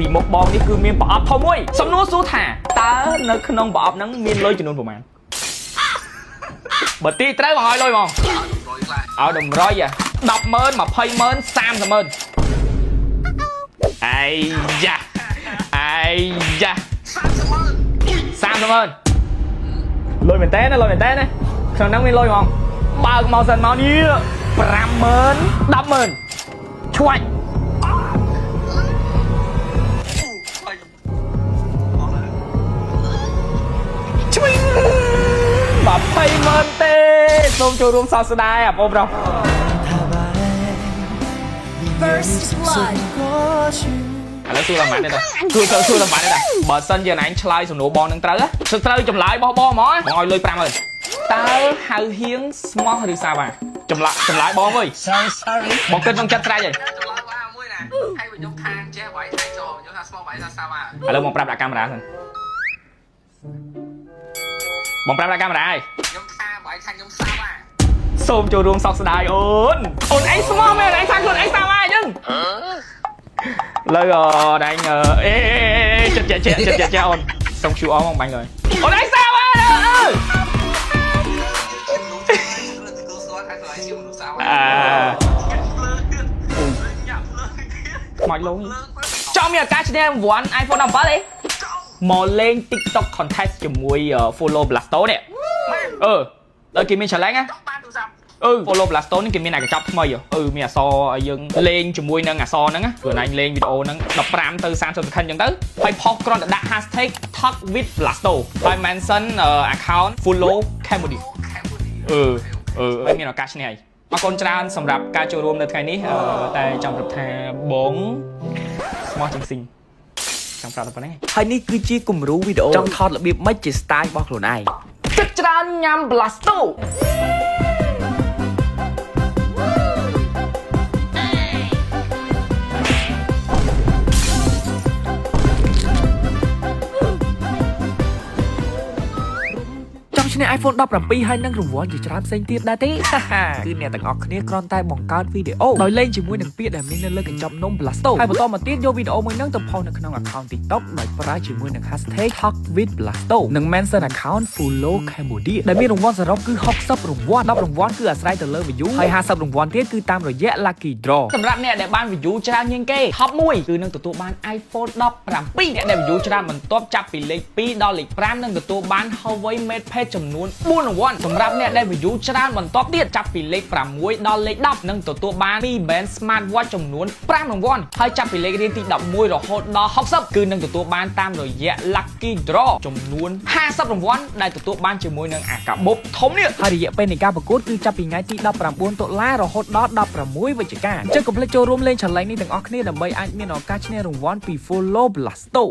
ពីមុខបងនេះគឺមានប្រអប់ធំមួយសំណួរសួរថាតើនៅក្នុងប្រអប់ហ្នឹងមានលុយចំនួនប្រមាណបើទីត្រូវបងឲ្យលុយបងឲ្យតម្រុយ100000 200000 300000អាយយ៉ាអាយយ៉ា300000លុយមែនតើណាលុយមែនតើណាក្នុងហ្នឹងមានលុយហ្មងបើកមកសិនមកនេះ50000 100000ឈ្វាច់200000ទេសូមចូលរួមសោកស្ដាយបងប្រុស First blood ឥឡូវសួរតាមម៉ាត់នេះទៅសួរតាមម៉ាត់នេះដែរបើសិនជាអញឆ្លើយសំណួរបងនឹងត្រូវត្រូវចម្លើយរបស់បងហ្មងបងឲ្យលុយ50000តើហៅហៀងស្មោះឬសាវ៉ាចម្លើយបងអើយ Sorry បងគិតក្នុងចិត្តស្រេចហើយចម្លើយបានមួយណាហើយខ្ញុំខាងចេះបាយថៃចូលខ្ញុំថាស្មោះបាយថាសាវ៉ាឥឡូវបងប្រាប់ដាក់កាមេរ៉ាសិនបងប្រាប់ដាក់កាមេរ៉ាហើយខ្ញុំថាបាយថាខ្ញុំសាវ៉ាសូមចូលរួមសោកស្ដាយអូនអីស្មោះមែនអីថាខ្លួនអីសាវ៉ាអញ្ចឹងលើដៃអេចិត្តអូនសុំ QR មកបាញ់លើអូនអីសាវ៉ាអើខ្មោចលងចង់មានឱកាសឈ្នះរង្វាន់ iPhone 17ទេមកលេង TikTok contest ជាមួយ Follow Blasto នេះដល់គេមាន challenge ណាFollow Blasto នេះគេមានអាកញ្ចប់ថ្មីមានអក្សរឲ្យយើងលេងជាមួយនឹងអក្សរហ្នឹងព្រោះអញលេងវីដេអូហ្នឹង15ទៅ30 second អញ្ចឹងទៅហើយផុសគ្រាន់តែដាក់ hashtag talk with Blasto ហើយ mention account follow Cambodia ហើយមានឱកាសឈ្នះហើយអរគុណច្រើនសម្រាប់ការចូលរួមនៅថ្ងៃនេះតែចង់ប្រាប់ថាបងស្មោះជាងស៊ីងចង់ប្រាប់តែប៉ុណ្្នេះហើយនេះគឺជាគំរូវីដេអូចង់ថតរបៀបម៉េចជា style របស់ខ្លួនឯងចិត្តច្រើនញ៉ាំ Blastoឈ្នះ iPhone 17ហើយនឹងរង្វាន់ជាច្រើនផ្សេងទៀតដែរទេគឺអ្នកទាំងអស់គ្នាគ្រាន់តែបង្កើតវីដេអូដោយលេងជាមួយនឹងពាក្យដែលមាននៅលើកញ្ចប់នំ Blasto ហើយបន្តមកទៀតយកវីដេអូមួយហ្នឹងទៅផុសនៅក្នុង account TikTok ដោយប្រើជាមួយនឹង hashtag talk with Blasto និង mention account follow Cambodia ដែលមានរង្វាន់សរុបគឺ60រង្វាន់10រង្វាន់គឺអាស្រ័យទៅលើ view ហើយ50រង្វាន់ទៀតគឺតាមរយៈ lucky draw សម្រាប់អ្នកដែលបាន view ច្រើនជាងគេ top 1គឺនឹងទទួលបាន iPhone 17អ្នកដែល view ច្រើនបន្ទាប់ចាប់ពីលេខ2ដល់លេខ5នឹងទទួលបាន Huawei Mate Padចំនួន4រង្វាន់សម្រាប់អ្នកដែល view ច្រើនបន្ទាប់ទៀតចាប់ពីលេខ6ដល់លេខ10នឹងទទួលបាន Mi Band Smartwatch ចំនួន5រង្វាន់ហើយចាប់ពីលេខរៀងទី11រហូតដល់60គឺនឹងទទួលបានតាមរយៈ Lucky Draw ចំនួន50រង្វាន់ដែលទទួលបានជាមួយនឹងអាកាបូបធំនេះហើយរយៈពេលនៃការប្រកួតគឺចាប់ពីថ្ងៃទី19តុលារហូតដល់16វិច្ឆិកាអញ្ចឹងកុំភ្លេចចូលរួមលេង challenge នេះទាំងអស់គ្នាដើម្បីអាចមានឱកាសឈ្នះរង្វាន់ពី Follow Blasto